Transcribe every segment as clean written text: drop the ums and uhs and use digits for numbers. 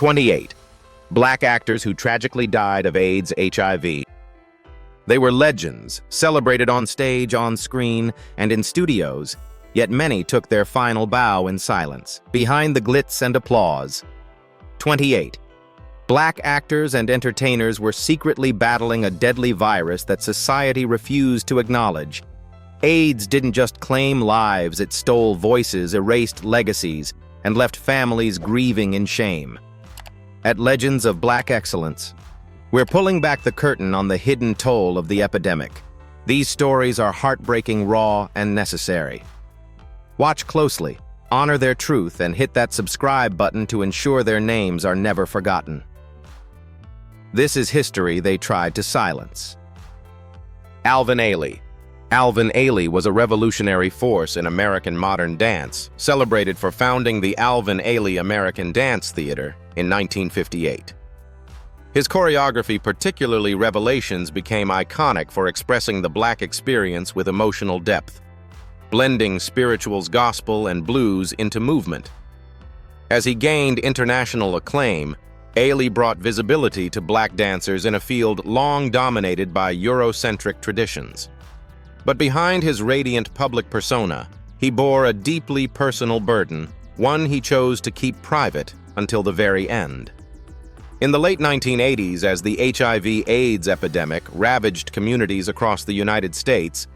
28. Black actors who tragically died of AIDS, HIV. They were legends, celebrated on stage, on screen, and in studios, yet many took their final bow in silence, behind the glitz and applause. 28. Black actors and entertainers were secretly battling a deadly virus that society refused to acknowledge. AIDS didn't just claim lives, it stole voices, erased legacies, and left families grieving in shame. At Legends of Black Excellence, we're pulling back the curtain on the hidden toll of the epidemic. These stories are heartbreaking, raw, and necessary. Watch closely, honor their truth, and hit that subscribe button to ensure their names are never forgotten. This is history they tried to silence. Alvin Ailey. Alvin Ailey was a revolutionary force in American modern dance, celebrated for founding the Alvin Ailey American Dance Theater in 1958. His choreography, particularly Revelations, became iconic for expressing the Black experience with emotional depth, blending spirituals, gospel, and blues into movement. As he gained international acclaim, Ailey brought visibility to Black dancers in a field long dominated by Eurocentric traditions. But behind his radiant public persona, he bore a deeply personal burden, one he chose to keep private until the very end. In the late 1980s, as the HIV/AIDS epidemic ravaged communities across the United States,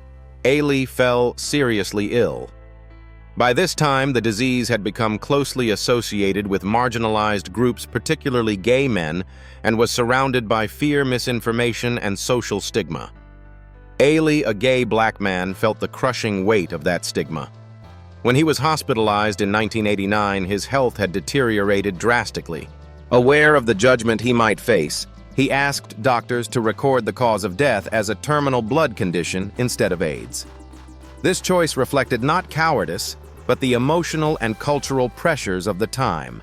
Ailey fell seriously ill. By this time, the disease had become closely associated with marginalized groups, particularly gay men, and was surrounded by fear, misinformation, and social stigma. Ailey, a gay Black man, felt the crushing weight of that stigma. When he was hospitalized in 1989, his health had deteriorated drastically. Aware of the judgment he might face, he asked doctors to record the cause of death as a terminal blood condition instead of AIDS. This choice reflected not cowardice, but the emotional and cultural pressures of the time.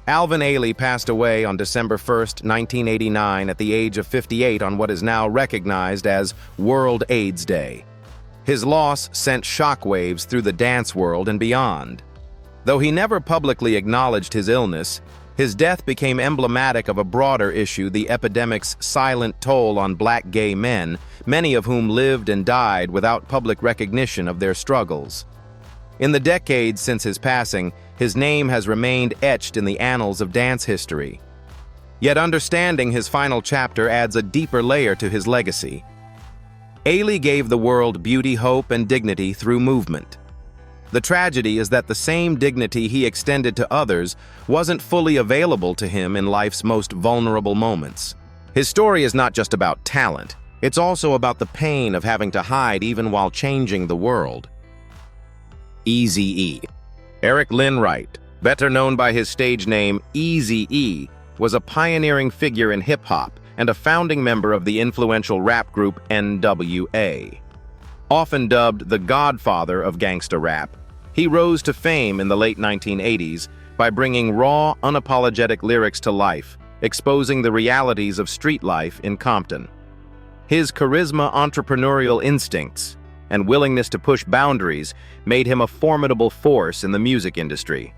Alvin Ailey passed away on December 1, 1989, at the age of 58 on what is now recognized as World AIDS Day. His loss sent shockwaves through the dance world and beyond. Though he never publicly acknowledged his illness, his death became emblematic of a broader issue, the epidemic's silent toll on Black gay men, many of whom lived and died without public recognition of their struggles. In the decades since his passing, his name has remained etched in the annals of dance history. Yet understanding his final chapter adds a deeper layer to his legacy. Ailey gave the world beauty, hope, and dignity through movement. The tragedy is that the same dignity he extended to others wasn't fully available to him in life's most vulnerable moments. His story is not just about talent, it's also about the pain of having to hide even while changing the world. Eazy-E. Eric Lynn Wright, better known by his stage name Eazy-E, was a pioneering figure in hip-hop and a founding member of the influential rap group NWA. Often dubbed the godfather of gangsta rap, he rose to fame in the late 1980s by bringing raw, unapologetic lyrics to life, exposing the realities of street life in Compton. His charisma, entrepreneurial instincts, and willingness to push boundaries made him a formidable force in the music industry.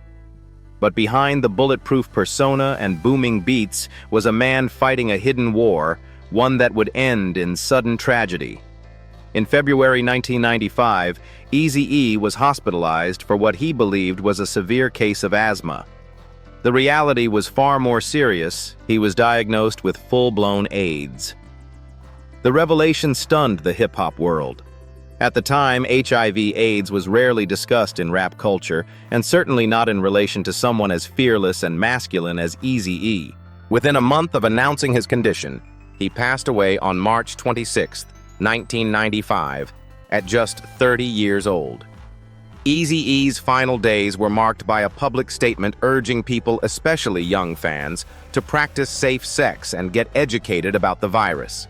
But behind the bulletproof persona and booming beats was a man fighting a hidden war, one that would end in sudden tragedy. In February 1995, Eazy-E was hospitalized for what he believed was a severe case of asthma. The reality was far more serious. He was diagnosed with full-blown AIDS. The revelation stunned the hip-hop world. At the time, HIV/AIDS was rarely discussed in rap culture, and certainly not in relation to someone as fearless and masculine as Eazy-E. Within a month of announcing his condition, he passed away on March 26, 1995, at just 30 years old. Eazy-E's final days were marked by a public statement urging people, especially young fans, to practice safe sex and get educated about the virus.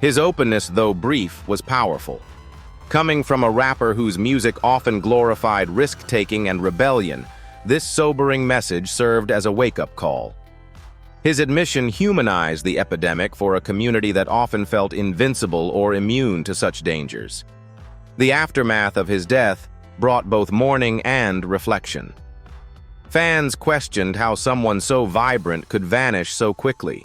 His openness, though brief, was powerful. Coming from a rapper whose music often glorified risk-taking and rebellion, this sobering message served as a wake-up call. His admission humanized the epidemic for a community that often felt invincible or immune to such dangers. The aftermath of his death brought both mourning and reflection. Fans questioned how someone so vibrant could vanish so quickly.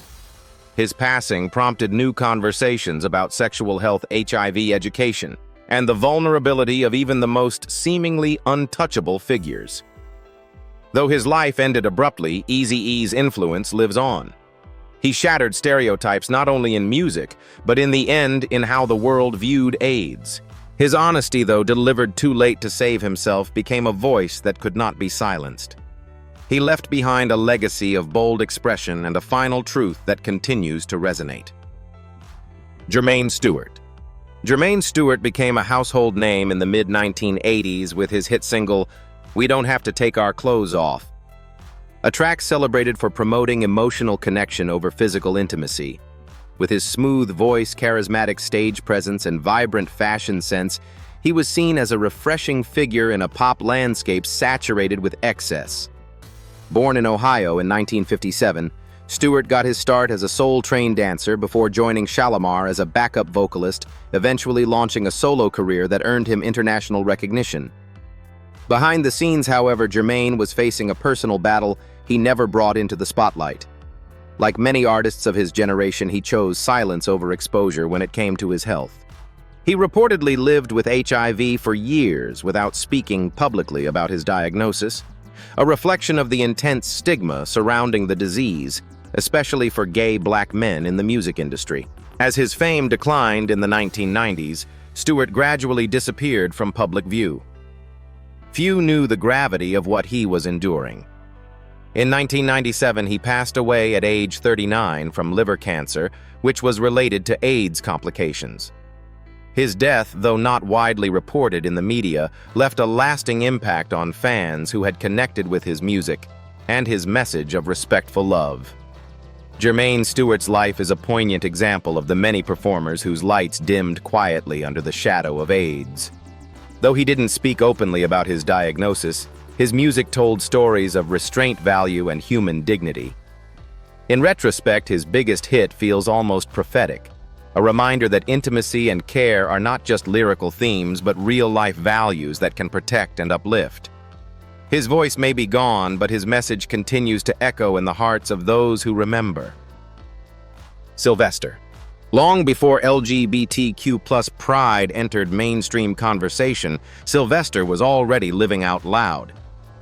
His passing prompted new conversations about sexual health, HIV education, and the vulnerability of even the most seemingly untouchable figures. Though his life ended abruptly, Eazy-E's influence lives on. He shattered stereotypes not only in music, but in the end in how the world viewed AIDS. His honesty, though delivered too late to save himself, became a voice that could not be silenced. He left behind a legacy of bold expression and a final truth that continues to resonate. Jermaine Stewart. Jermaine Stewart became a household name in the mid-1980s with his hit single, "We Don't Have to Take Our Clothes Off," a track celebrated for promoting emotional connection over physical intimacy. With his smooth voice, charismatic stage presence, and vibrant fashion sense, he was seen as a refreshing figure in a pop landscape saturated with excess. Born in Ohio in 1957, Stewart got his start as a soul-trained dancer before joining Shalimar as a backup vocalist, eventually launching a solo career that earned him international recognition. Behind the scenes, however, Jermaine was facing a personal battle he never brought into the spotlight. Like many artists of his generation, he chose silence over exposure when it came to his health. He reportedly lived with HIV for years without speaking publicly about his diagnosis, a reflection of the intense stigma surrounding the disease, especially for gay black men in the music industry. As his fame declined in the 1990s, Stewart gradually disappeared from public view. Few knew the gravity of what he was enduring. In 1997, he passed away at age 39 from liver cancer, which was related to AIDS complications. His death, though not widely reported in the media, left a lasting impact on fans who had connected with his music and his message of respectful love. Jermaine Stewart's life is a poignant example of the many performers whose lights dimmed quietly under the shadow of AIDS. Though he didn't speak openly about his diagnosis, his music told stories of restraint value and human dignity. In retrospect, his biggest hit feels almost prophetic, a reminder that intimacy and care are not just lyrical themes, but real-life values that can protect and uplift. His voice may be gone, but his message continues to echo in the hearts of those who remember. Sylvester. Long before LGBTQ+ pride entered mainstream conversation, Sylvester was already living out loud.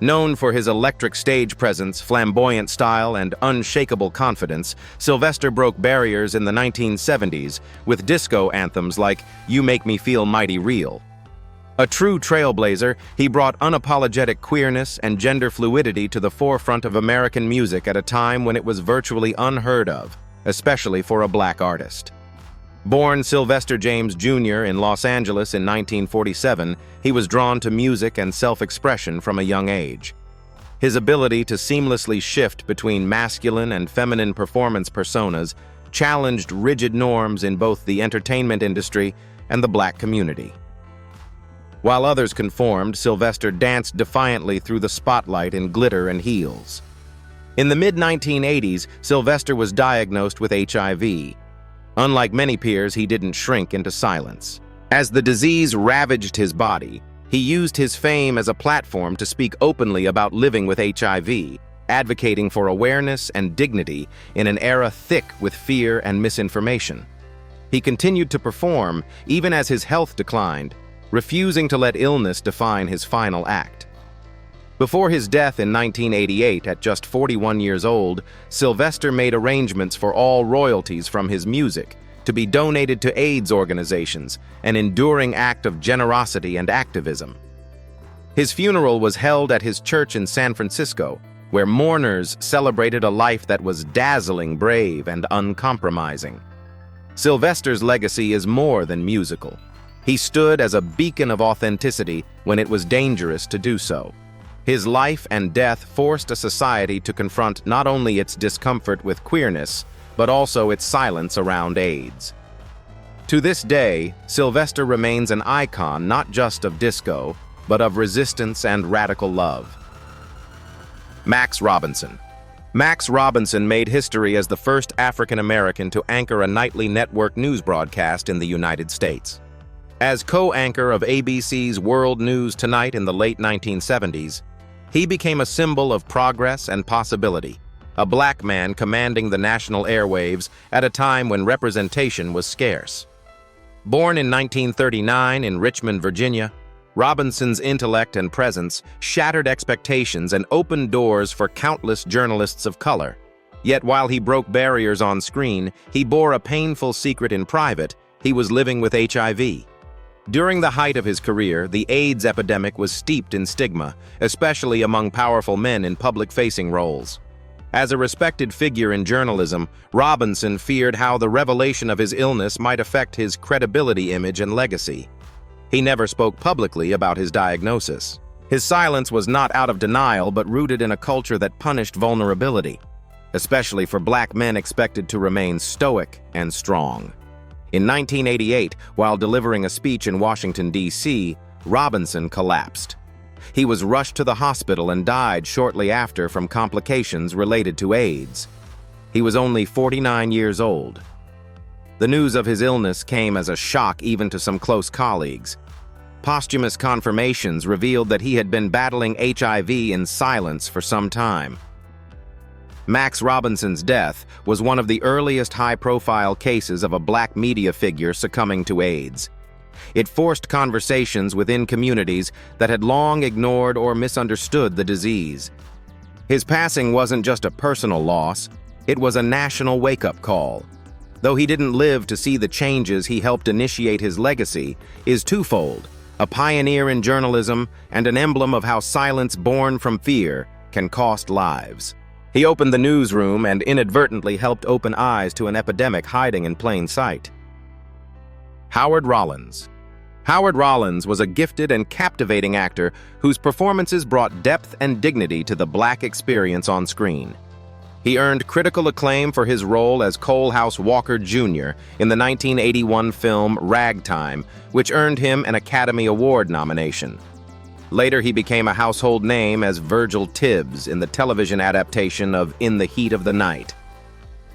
Known for his electric stage presence, flamboyant style, and unshakable confidence, Sylvester broke barriers in the 1970s with disco anthems like "You Make Me Feel Mighty Real." A true trailblazer, he brought unapologetic queerness and gender fluidity to the forefront of American music at a time when it was virtually unheard of, especially for a black artist. Born Sylvester James Jr. in Los Angeles in 1947, he was drawn to music and self-expression from a young age. His ability to seamlessly shift between masculine and feminine performance personas challenged rigid norms in both the entertainment industry and the black community. While others conformed, Sylvester danced defiantly through the spotlight in glitter and heels. In the mid-1980s, Sylvester was diagnosed with HIV. Unlike many peers, he didn't shrink into silence. As the disease ravaged his body, he used his fame as a platform to speak openly about living with HIV, advocating for awareness and dignity in an era thick with fear and misinformation. He continued to perform, even as his health declined, refusing to let illness define his final act. Before his death in 1988, at just 41 years old, Sylvester made arrangements for all royalties from his music to be donated to AIDS organizations, an enduring act of generosity and activism. His funeral was held at his church in San Francisco, where mourners celebrated a life that was dazzling, brave, and uncompromising. Sylvester's legacy is more than musical. He stood as a beacon of authenticity when it was dangerous to do so. His life and death forced a society to confront not only its discomfort with queerness, but also its silence around AIDS. To this day, Sylvester remains an icon not just of disco, but of resistance and radical love. Max Robinson. Max Robinson made history as the first African American to anchor a nightly network news broadcast in the United States. As co-anchor of ABC's World News Tonight in the late 1970s, He became a symbol of progress and possibility, a black man commanding the national airwaves at a time when representation was scarce. Born in 1939 in Richmond, Virginia, Robinson's intellect and presence shattered expectations and opened doors for countless journalists of color. Yet while he broke barriers on screen, he bore a painful secret in private: he was living with HIV. During the height of his career, the AIDS epidemic was steeped in stigma, especially among powerful men in public-facing roles. As a respected figure in journalism, Robinson feared how the revelation of his illness might affect his credibility, image, and legacy. He never spoke publicly about his diagnosis. His silence was not out of denial, but rooted in a culture that punished vulnerability, especially for black men expected to remain stoic and strong. In 1988, while delivering a speech in Washington, D.C., Robinson collapsed. He was rushed to the hospital and died shortly after from complications related to AIDS. He was only 49 years old. The news of his illness came as a shock even to some close colleagues. Posthumous confirmations revealed that he had been battling HIV in silence for some time. Max Robinson's death was one of the earliest high-profile cases of a black media figure succumbing to AIDS. It forced conversations within communities that had long ignored or misunderstood the disease. His passing wasn't just a personal loss, it was a national wake-up call. Though he didn't live to see the changes he helped initiate, his legacy is twofold: a pioneer in journalism and an emblem of how silence born from fear can cost lives. He opened the newsroom and inadvertently helped open eyes to an epidemic hiding in plain sight. Howard Rollins. Howard Rollins was a gifted and captivating actor whose performances brought depth and dignity to the black experience on screen. He earned critical acclaim for his role as Coalhouse Walker Jr. in the 1981 film Ragtime, which earned him an Academy Award nomination. Later, he became a household name as Virgil Tibbs in the television adaptation of In the Heat of the Night.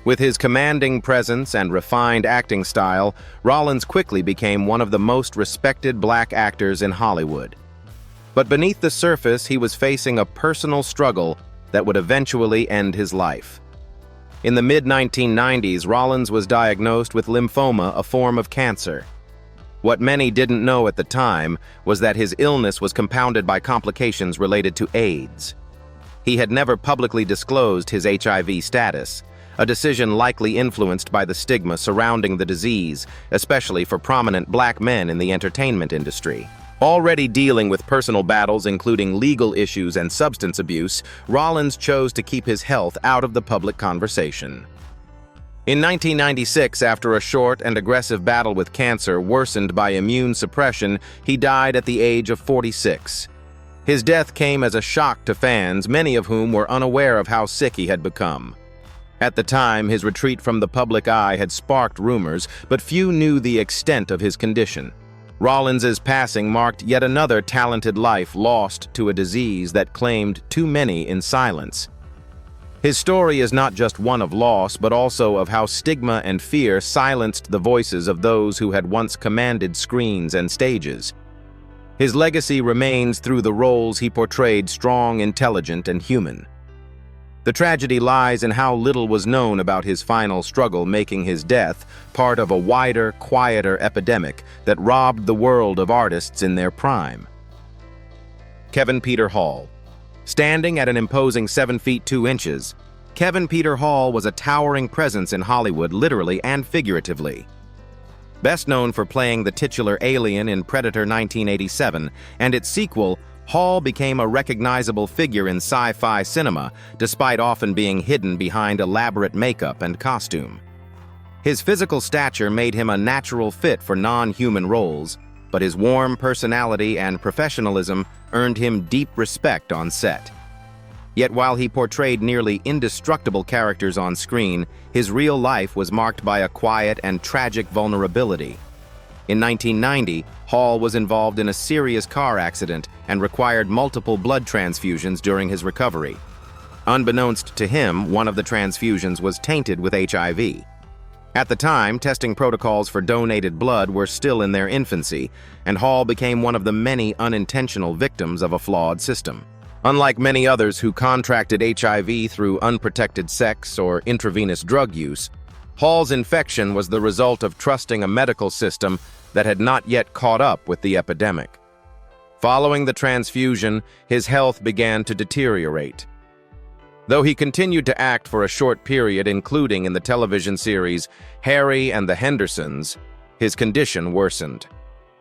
With his commanding presence and refined acting style, Rollins quickly became one of the most respected black actors in Hollywood. But beneath the surface, he was facing a personal struggle that would eventually end his life. In the mid-1990s, Rollins was diagnosed with lymphoma, a form of cancer. What many didn't know at the time was that his illness was compounded by complications related to AIDS. He had never publicly disclosed his HIV status, a decision likely influenced by the stigma surrounding the disease, especially for prominent black men in the entertainment industry. Already dealing with personal battles including legal issues and substance abuse, Rollins chose to keep his health out of the public conversation. In 1996, after a short and aggressive battle with cancer worsened by immune suppression, he died at the age of 46. His death came as a shock to fans, many of whom were unaware of how sick he had become. At the time, his retreat from the public eye had sparked rumors, but few knew the extent of his condition. Rollins's passing marked yet another talented life lost to a disease that claimed too many in silence. His story is not just one of loss, but also of how stigma and fear silenced the voices of those who had once commanded screens and stages. His legacy remains through the roles he portrayed: strong, intelligent, and human. The tragedy lies in how little was known about his final struggle, making his death part of a wider, quieter epidemic that robbed the world of artists in their prime. Kevin Peter Hall. Standing at an imposing 7 feet 2 inches, Kevin Peter Hall was a towering presence in Hollywood, literally and figuratively. Best known for playing the titular alien in Predator 1987 and its sequel, Hall became a recognizable figure in sci-fi cinema, despite often being hidden behind elaborate makeup and costume. His physical stature made him a natural fit for non-human roles, but his warm personality and professionalism earned him deep respect on set. Yet while he portrayed nearly indestructible characters on screen, his real life was marked by a quiet and tragic vulnerability. In 1990, Hall was involved in a serious car accident and required multiple blood transfusions during his recovery. Unbeknownst to him, one of the transfusions was tainted with HIV. At the time, testing protocols for donated blood were still in their infancy, and Hall became one of the many unintentional victims of a flawed system. Unlike many others who contracted HIV through unprotected sex or intravenous drug use, Hall's infection was the result of trusting a medical system that had not yet caught up with the epidemic. Following the transfusion, his health began to deteriorate. Though he continued to act for a short period, including in the television series Harry and the Hendersons, his condition worsened.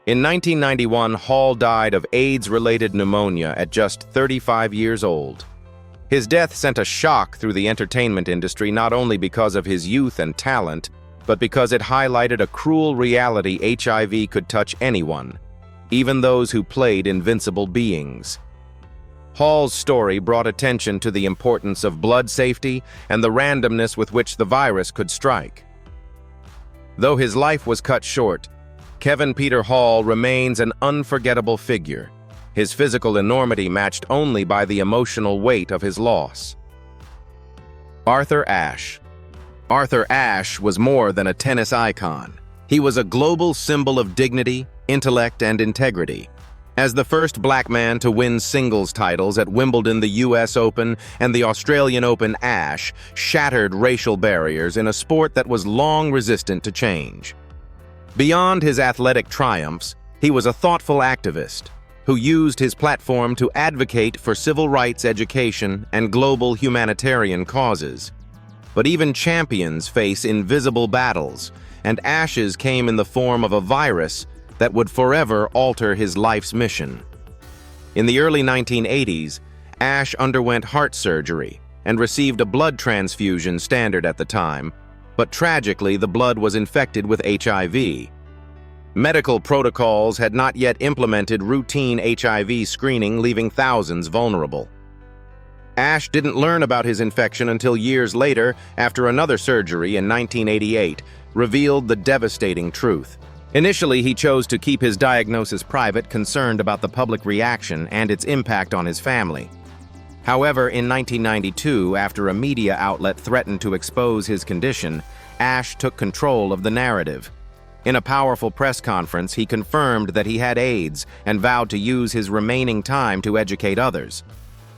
In 1991, Hall died of AIDS-related pneumonia at just 35 years old. His death sent a shock through the entertainment industry not only because of his youth and talent, but because it highlighted a cruel reality: HIV could touch anyone, even those who played invincible beings. Hall's story brought attention to the importance of blood safety and the randomness with which the virus could strike. Though his life was cut short, Kevin Peter Hall remains an unforgettable figure, his physical enormity matched only by the emotional weight of his loss. Arthur Ashe. Arthur Ashe was more than a tennis icon. He was a global symbol of dignity, intellect, and integrity. As the first black man to win singles titles at Wimbledon, the US Open, and the Australian Open, Ashe shattered racial barriers in a sport that was long resistant to change. Beyond his athletic triumphs, he was a thoughtful activist who used his platform to advocate for civil rights education and global humanitarian causes. But even champions face invisible battles, and Ashe's came in the form of a virus that would forever alter his life's mission. In the early 1980s, Ashe underwent heart surgery and received a blood transfusion, standard at the time, but tragically the blood was infected with HIV. Medical protocols had not yet implemented routine HIV screening, leaving thousands vulnerable. Ashe didn't learn about his infection until years later, after another surgery in 1988 revealed the devastating truth. Initially, he chose to keep his diagnosis private, concerned about the public reaction and its impact on his family. However, in 1992, after a media outlet threatened to expose his condition, Ashe took control of the narrative. In a powerful press conference, he confirmed that he had AIDS and vowed to use his remaining time to educate others.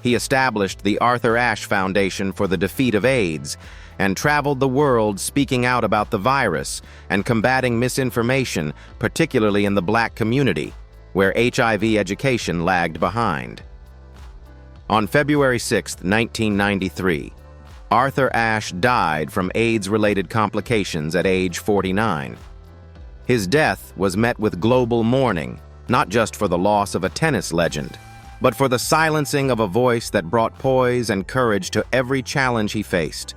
He established the Arthur Ashe Foundation for the Defeat of AIDS and traveled the world speaking out about the virus and combating misinformation, particularly in the black community, where HIV education lagged behind. On February 6, 1993, Arthur Ashe died from AIDS-related complications at age 49. His death was met with global mourning, not just for the loss of a tennis legend, but for the silencing of a voice that brought poise and courage to every challenge he faced.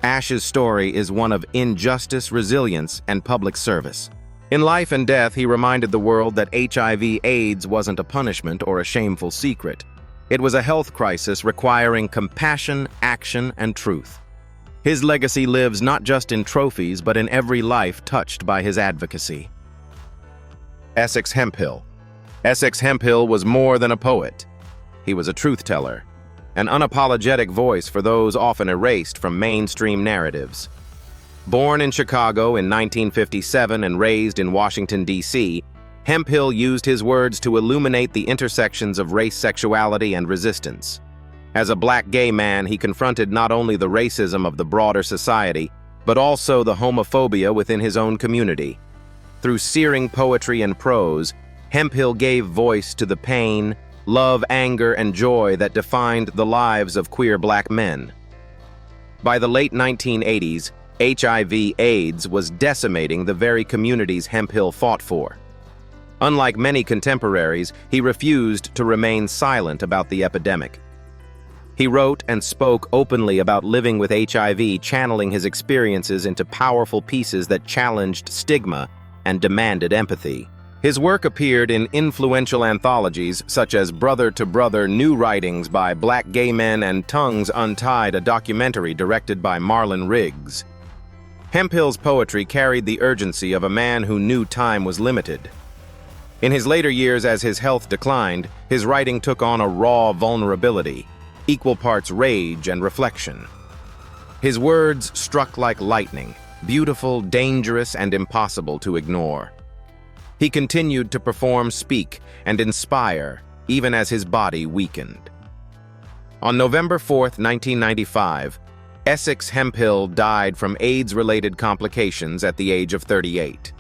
Ashe's story is one of injustice, resilience, and public service. In life and death, he reminded the world that HIV/AIDS wasn't a punishment or a shameful secret. It was a health crisis requiring compassion, action, and truth. His legacy lives not just in trophies, but in every life touched by his advocacy. Essex Hemphill. Essex Hemphill was more than a poet. He was a truth-teller, an unapologetic voice for those often erased from mainstream narratives. Born in Chicago in 1957 and raised in Washington, D.C., Hemphill used his words to illuminate the intersections of race, sexuality, and resistance. As a black gay man, he confronted not only the racism of the broader society, but also the homophobia within his own community. Through searing poetry and prose, Hemphill gave voice to the pain, love, anger, and joy that defined the lives of queer black men. By the late 1980s, HIV/AIDS was decimating the very communities Hemphill fought for. Unlike many contemporaries, he refused to remain silent about the epidemic. He wrote and spoke openly about living with HIV, channeling his experiences into powerful pieces that challenged stigma and demanded empathy. His work appeared in influential anthologies such as Brother to Brother, New Writings by Black Gay Men, and Tongues Untied, a documentary directed by Marlon Riggs. Hemphill's poetry carried the urgency of a man who knew time was limited. In his later years, as his health declined, his writing took on a raw vulnerability, equal parts rage and reflection. His words struck like lightning, beautiful, dangerous, and impossible to ignore. He continued to perform, speak, and inspire, even as his body weakened. On November 4th, 1995, Essex Hemphill died from AIDS-related complications at the age of 38.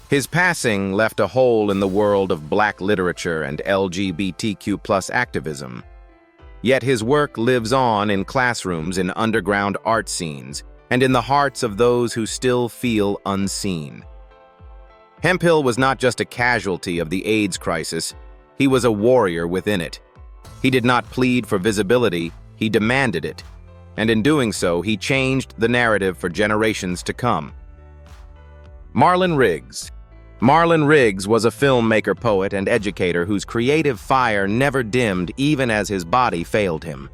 His passing left a hole in the world of Black literature and LGBTQ+ activism. Yet his work lives on in classrooms, in underground art scenes, and in the hearts of those who still feel unseen. Hemphill was not just a casualty of the AIDS crisis, he was a warrior within it. He did not plead for visibility, he demanded it. And in doing so, he changed the narrative for generations to come. Marlon Riggs. Marlon Riggs was a filmmaker, poet, and educator whose creative fire never dimmed even as his body failed him.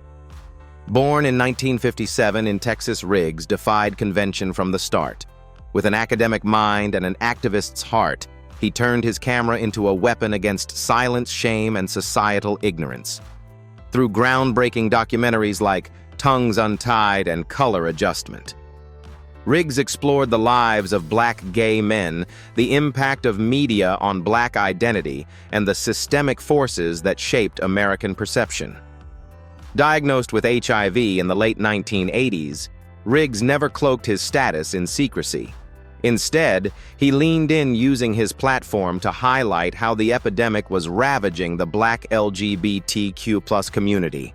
Born in 1957 in Texas, Riggs defied convention from the start. With an academic mind and an activist's heart, he turned his camera into a weapon against silence, shame, and societal ignorance. Through groundbreaking documentaries like Tongues Untied and Color Adjustment, Riggs explored the lives of Black gay men, the impact of media on Black identity, and the systemic forces that shaped American perception. Diagnosed with HIV in the late 1980s, Riggs never cloaked his status in secrecy. Instead, he leaned in, using his platform to highlight how the epidemic was ravaging the Black LGBTQ+ community.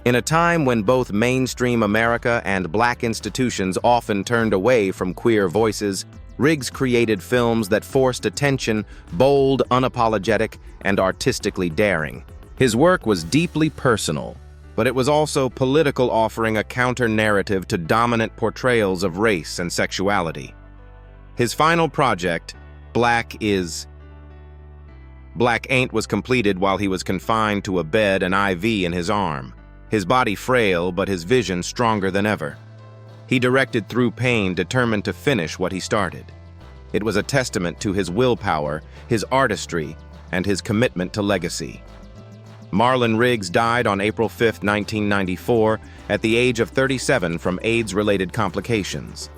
In a time when both mainstream America and Black institutions often turned away from queer voices, Riggs created films that forced attention, bold, unapologetic, and artistically daring. His work was deeply personal, but it was also political, offering a counter-narrative to dominant portrayals of race and sexuality. His final project, Black Ain't, was completed while he was confined to a bed, an IV in his arm. His body frail, but his vision stronger than ever. He directed through pain, determined to finish what he started. It was a testament to his willpower, his artistry, and his commitment to legacy. Marlon Riggs died on April 5, 1994, at the age of 37 from AIDS-related complications.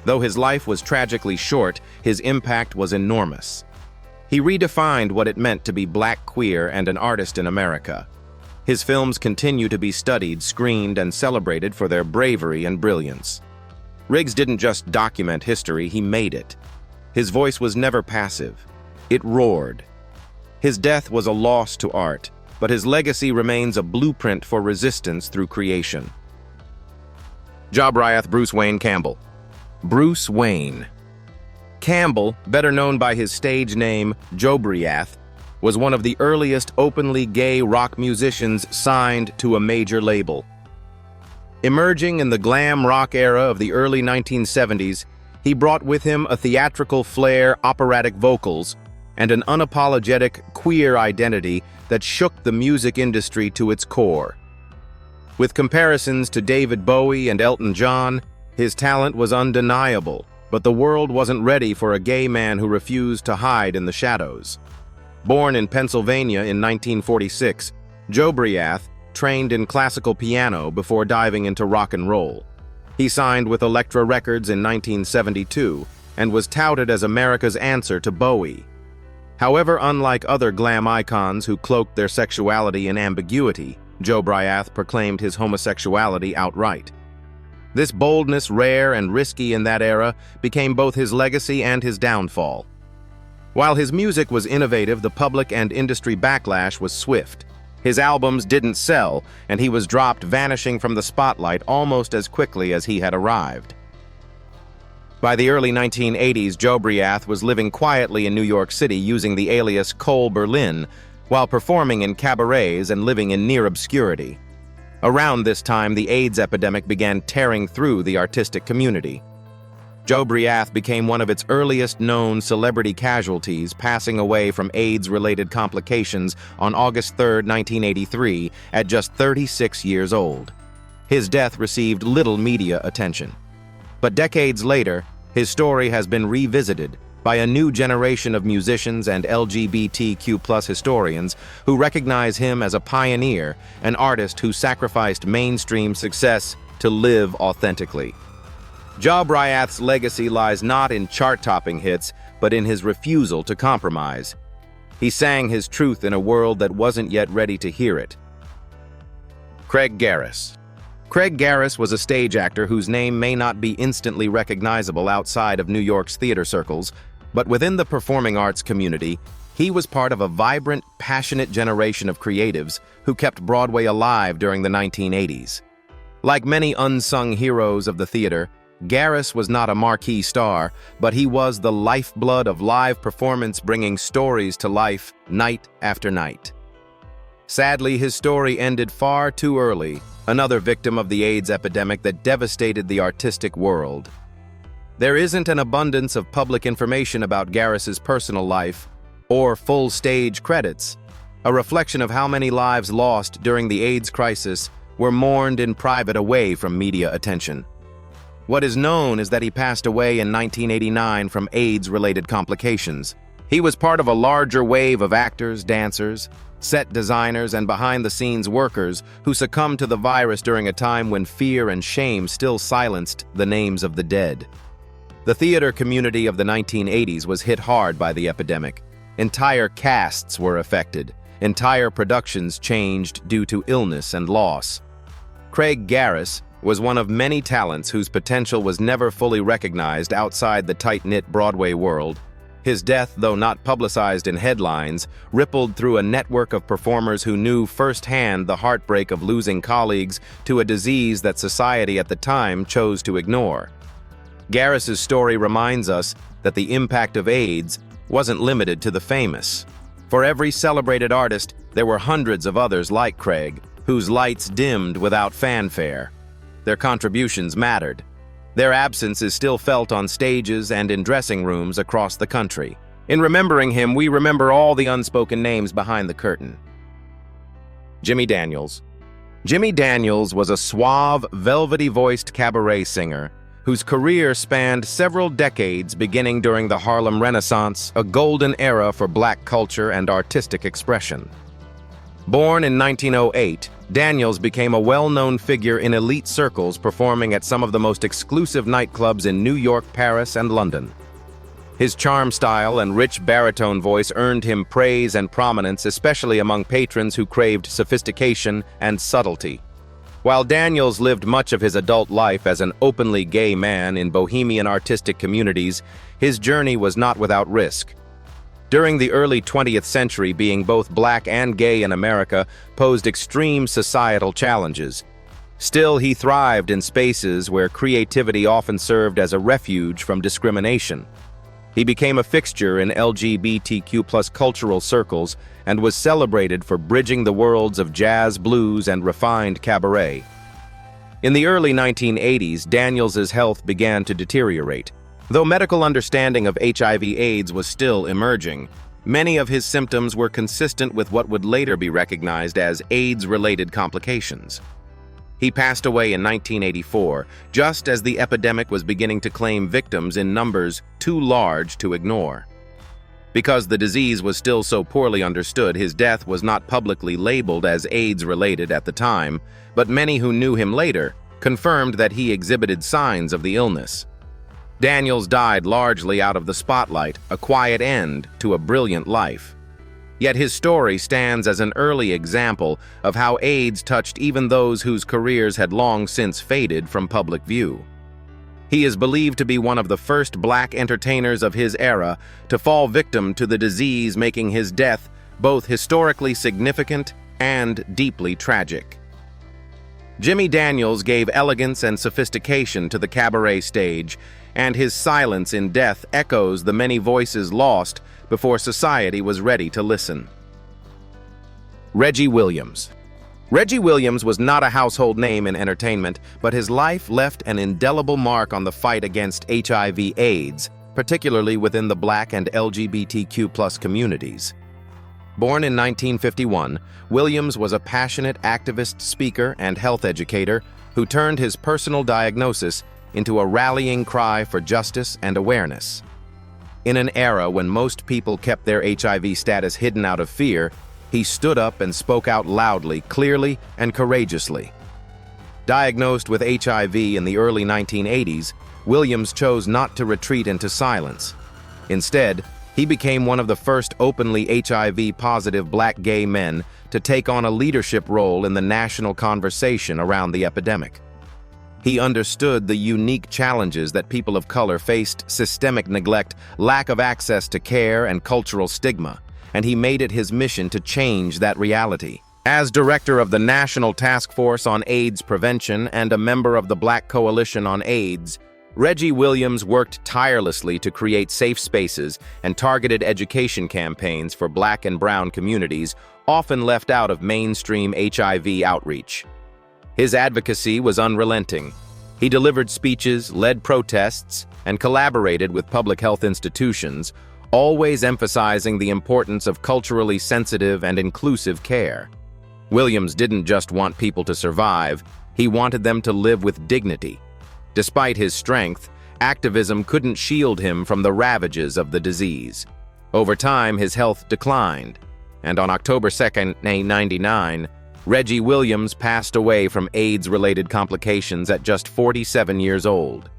Though his life was tragically short, his impact was enormous. He redefined what it meant to be Black, queer, and an artist in America. His films continue to be studied, screened, and celebrated for their bravery and brilliance. Riggs didn't just document history, he made it. His voice was never passive. It roared. His death was a loss to art, but his legacy remains a blueprint for resistance through creation. Jobriath Bruce Wayne Campbell. Bruce Wayne Campbell, better known by his stage name Jobriath, was one of the earliest openly gay rock musicians signed to a major label. Emerging in the glam rock era of the early 1970s, he brought with him a theatrical flair, operatic vocals, and an unapologetic queer identity that shook the music industry to its core. With comparisons to David Bowie and Elton John, his talent was undeniable, but the world wasn't ready for a gay man who refused to hide in the shadows. Born in Pennsylvania in 1946, Jobriath trained in classical piano before diving into rock and roll. He signed with Elektra Records in 1972 and was touted as America's answer to Bowie. However, unlike other glam icons who cloaked their sexuality in ambiguity, Jobriath proclaimed his homosexuality outright. This boldness, rare and risky in that era, became both his legacy and his downfall. While his music was innovative, the public and industry backlash was swift. His albums didn't sell, and he was dropped, vanishing from the spotlight almost as quickly as he had arrived. By the early 1980s, Jobriath was living quietly in New York City using the alias Cole Berlin, while performing in cabarets and living in near obscurity. Around this time, the AIDS epidemic began tearing through the artistic community. Jobriath became one of its earliest known celebrity casualties, passing away from AIDS-related complications on August 3, 1983, at just 36 years old. His death received little media attention. But decades later, his story has been revisited by a new generation of musicians and LGBTQ+ historians who recognize him as a pioneer, an artist who sacrificed mainstream success to live authentically. Jobriath's legacy lies not in chart-topping hits, but in his refusal to compromise. He sang his truth in a world that wasn't yet ready to hear it. Craig Garris. Craig Garris was a stage actor whose name may not be instantly recognizable outside of New York's theater circles, but within the performing arts community, he was part of a vibrant, passionate generation of creatives who kept Broadway alive during the 1980s. Like many unsung heroes of the theater, Garris was not a marquee star, but he was the lifeblood of live performance, bringing stories to life night after night. Sadly, his story ended far too early, another victim of the AIDS epidemic that devastated the artistic world. There isn't an abundance of public information about Garris's personal life or full stage credits, a reflection of how many lives lost during the AIDS crisis were mourned in private away from media attention. What is known is that he passed away in 1989 from AIDS-related complications. He was part of a larger wave of actors, dancers, set designers, and behind-the-scenes workers who succumbed to the virus during a time when fear and shame still silenced the names of the dead. The theater community of the 1980s was hit hard by the epidemic. Entire casts were affected. Entire productions changed due to illness and loss. Craig Garris was one of many talents whose potential was never fully recognized outside the tight-knit Broadway world. His death, though not publicized in headlines, rippled through a network of performers who knew firsthand the heartbreak of losing colleagues to a disease that society at the time chose to ignore. Garris's story reminds us that the impact of AIDS wasn't limited to the famous. For every celebrated artist, there were hundreds of others like Craig, whose lights dimmed without fanfare. Their contributions mattered. Their absence is still felt on stages and in dressing rooms across the country. In remembering him, we remember all the unspoken names behind the curtain. Jimmy Daniels. Jimmy Daniels was a suave, velvety-voiced cabaret singer whose career spanned several decades, beginning during the Harlem Renaissance, a golden era for Black culture and artistic expression. Born in 1908, Daniels became a well-known figure in elite circles, performing at some of the most exclusive nightclubs in New York, Paris, and London. His charm style and rich baritone voice earned him praise and prominence, especially among patrons who craved sophistication and subtlety. While Daniels lived much of his adult life as an openly gay man in bohemian artistic communities, his journey was not without risk. During the early 20th century, being both Black and gay in America posed extreme societal challenges. Still, he thrived in spaces where creativity often served as a refuge from discrimination. He became a fixture in LGBTQ+ cultural circles and was celebrated for bridging the worlds of jazz, blues, and refined cabaret. In the early 1980s, Daniels's health began to deteriorate. Though medical understanding of HIV/AIDS was still emerging, many of his symptoms were consistent with what would later be recognized as AIDS-related complications. He passed away in 1984, just as the epidemic was beginning to claim victims in numbers too large to ignore. Because the disease was still so poorly understood, his death was not publicly labeled as AIDS-related at the time, but many who knew him later confirmed that he exhibited signs of the illness. Daniels died largely out of the spotlight, a quiet end to a brilliant life. Yet his story stands as an early example of how AIDS touched even those whose careers had long since faded from public view. He is believed to be one of the first Black entertainers of his era to fall victim to the disease, making his death both historically significant and deeply tragic. Jimmy Daniels gave elegance and sophistication to the cabaret stage, and his silence in death echoes the many voices lost before society was ready to listen. Reggie Williams. Reggie Williams was not a household name in entertainment, but his life left an indelible mark on the fight against HIV/AIDS, particularly within the Black and LGBTQ+ communities. Born in 1951, Williams was a passionate activist, speaker, and health educator who turned his personal diagnosis into a rallying cry for justice and awareness. In an era when most people kept their HIV status hidden out of fear, he stood up and spoke out loudly, clearly, and courageously. Diagnosed with HIV in the early 1980s, Williams chose not to retreat into silence. Instead, he became one of the first openly HIV-positive Black gay men to take on a leadership role in the national conversation around the epidemic. He understood the unique challenges that people of color faced: systemic neglect, lack of access to care, and cultural stigma, and he made it his mission to change that reality. As director of the National Task Force on AIDS Prevention and a member of the Black Coalition on AIDS, Reggie Williams worked tirelessly to create safe spaces and targeted education campaigns for Black and brown communities, often left out of mainstream HIV outreach. His advocacy was unrelenting. He delivered speeches, led protests, and collaborated with public health institutions, always emphasizing the importance of culturally sensitive and inclusive care. Williams didn't just want people to survive, he wanted them to live with dignity. Despite his strength, activism couldn't shield him from the ravages of the disease. Over time, his health declined, and on October 2nd, 1999, Reggie Williams passed away from AIDS-related complications at just 47 years old.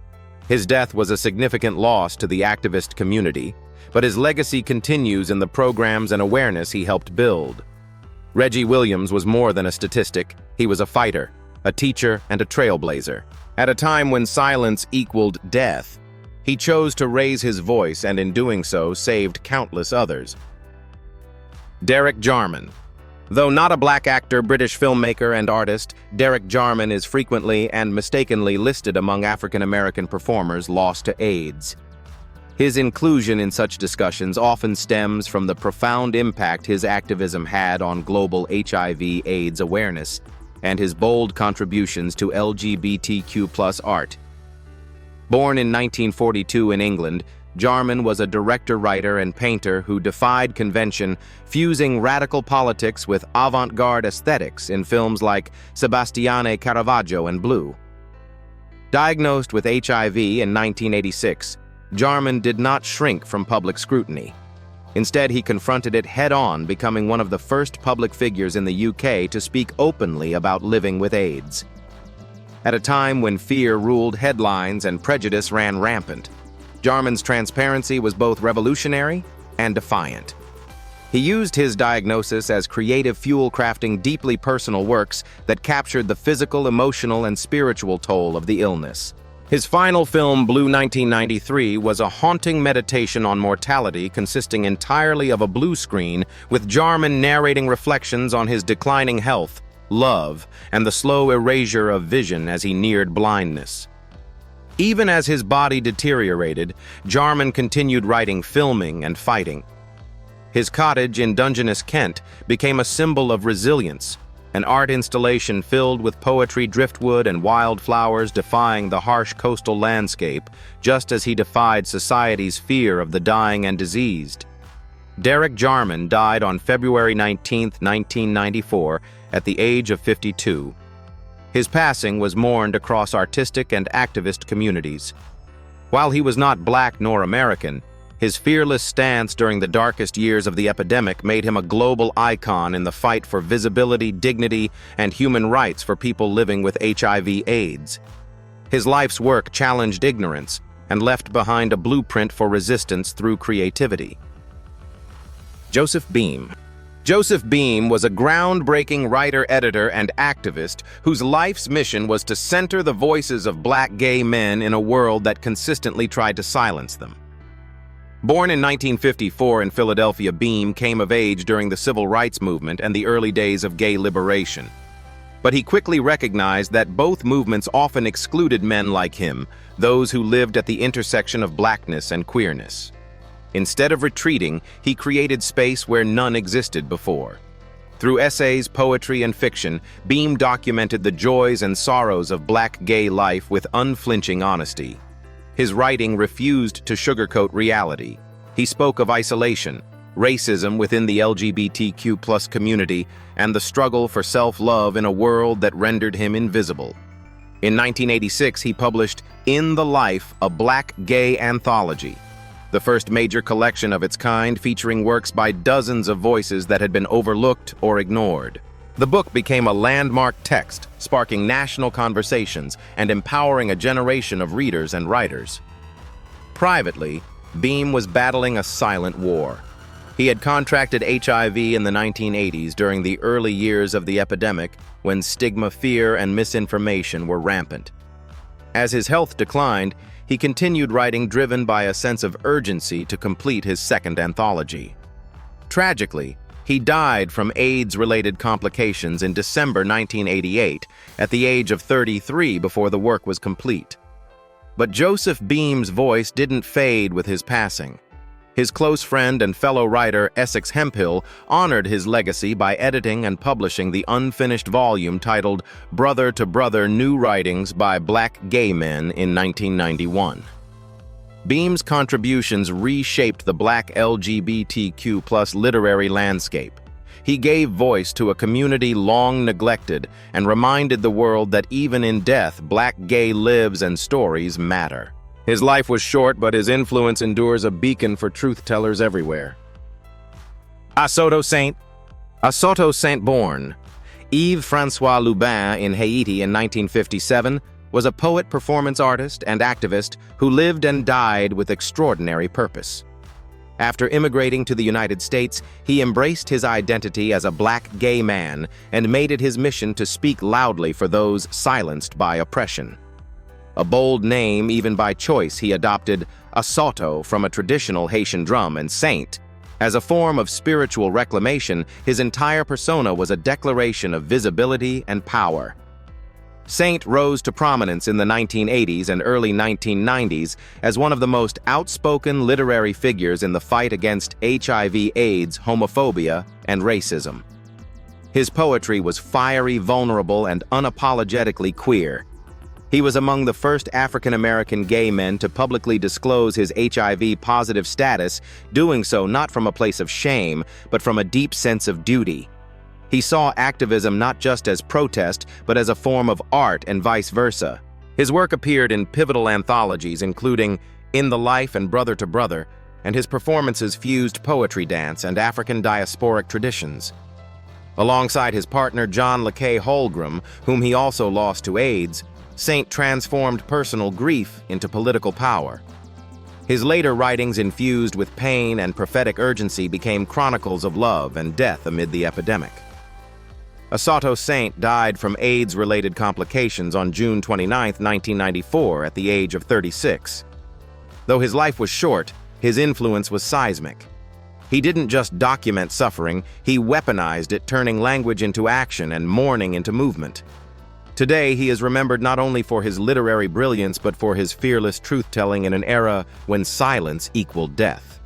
His death was a significant loss to the activist community, but his legacy continues in the programs and awareness he helped build. Reggie Williams was more than a statistic. He was a fighter, a teacher, and a trailblazer. At a time when silence equaled death, he chose to raise his voice and in doing so saved countless others. Derek Jarman. Though not a Black actor, British filmmaker, and artist, Derek Jarman is frequently and mistakenly listed among African-American performers lost to AIDS. His inclusion in such discussions often stems from the profound impact his activism had on global HIV/AIDS awareness and his bold contributions to LGBTQ+ art. Born in 1942 in England, Jarman was a director, writer, and painter who defied convention, fusing radical politics with avant-garde aesthetics in films like Sebastiane Caravaggio and Blue. Diagnosed with HIV in 1986, Jarman did not shrink from public scrutiny. Instead, he confronted it head-on, becoming one of the first public figures in the UK to speak openly about living with AIDS. At a time when fear ruled headlines and prejudice ran rampant, Jarman's transparency was both revolutionary and defiant. He used his diagnosis as creative fuel, crafting deeply personal works that captured the physical, emotional, and spiritual toll of the illness. His final film, Blue 1993, was a haunting meditation on mortality consisting entirely of a blue screen, with Jarman narrating reflections on his declining health, love, and the slow erasure of vision as he neared blindness. Even as his body deteriorated, Jarman continued writing, filming, and fighting. His cottage in Dungeness, Kent, became a symbol of resilience, an art installation filled with poetry, driftwood, and wildflowers defying the harsh coastal landscape, just as he defied society's fear of the dying and diseased. Derek Jarman died on February 19, 1994, at the age of 52. His passing was mourned across artistic and activist communities. While he was not Black nor American, his fearless stance during the darkest years of the epidemic made him a global icon in the fight for visibility, dignity, and human rights for people living with HIV/AIDS. His life's work challenged ignorance and left behind a blueprint for resistance through creativity. Joseph Beam. Joseph Beam was a groundbreaking writer, editor, and activist whose life's mission was to center the voices of Black gay men in a world that consistently tried to silence them. Born in 1954 in Philadelphia, Beam came of age during the Civil Rights Movement and the early days of gay liberation. But he quickly recognized that both movements often excluded men like him, those who lived at the intersection of Blackness and queerness. Instead of retreating, he created space where none existed before. Through essays, poetry, and fiction, Beam documented the joys and sorrows of Black gay life with unflinching honesty. His writing refused to sugarcoat reality. He spoke of isolation, racism within the LGBTQ+ community, and the struggle for self-love in a world that rendered him invisible. In 1986, he published In the Life, a Black Gay Anthology, the first major collection of its kind featuring works by dozens of voices that had been overlooked or ignored. The book became a landmark text, sparking national conversations and empowering a generation of readers and writers. Privately, Beam was battling a silent war. He had contracted HIV in the 1980s during the early years of the epidemic, when stigma, fear, and misinformation were rampant. As his health declined, he continued writing, driven by a sense of urgency to complete his second anthology. Tragically, he died from AIDS-related complications in December 1988 at the age of 33 before the work was complete. But Joseph Beam's voice didn't fade with his passing. His close friend and fellow writer Essex Hemphill honored his legacy by editing and publishing the unfinished volume titled Brother to Brother: New Writings by Black Gay Men in 1991. Beam's contributions reshaped the Black LGBTQ+ literary landscape. He gave voice to a community long neglected and reminded the world that even in death, Black gay lives and stories matter. His life was short, but his influence endures, a beacon for truth-tellers everywhere. Assoto Saint born Yves-François Lubin in Haiti in 1957, was a poet, performance artist, and activist who lived and died with extraordinary purpose. After immigrating to the United States, he embraced his identity as a Black gay man and made it his mission to speak loudly for those silenced by oppression. A bold name, even by choice, he adopted Assoto from a traditional Haitian drum, and Saint. As a form of spiritual reclamation, his entire persona was a declaration of visibility and power. Saint rose to prominence in the 1980s and early 1990s as one of the most outspoken literary figures in the fight against HIV/AIDS, homophobia, and racism. His poetry was fiery, vulnerable, and unapologetically queer. He was among the first African-American gay men to publicly disclose his HIV-positive status, doing so not from a place of shame, but from a deep sense of duty. He saw activism not just as protest, but as a form of art, and vice versa. His work appeared in pivotal anthologies, including In the Life and Brother to Brother, and his performances fused poetry, dance, and African diasporic traditions. Alongside his partner John Le Kay Holgram, whom he also lost to AIDS, Saint transformed personal grief into political power. His later writings, infused with pain and prophetic urgency, became chronicles of love and death amid the epidemic. Assoto Saint died from AIDS-related complications on June 29, 1994, at the age of 36. Though his life was short, his influence was seismic. He didn't just document suffering, he weaponized it, turning language into action and mourning into movement. Today, he is remembered not only for his literary brilliance, but for his fearless truth-telling in an era when silence equaled death.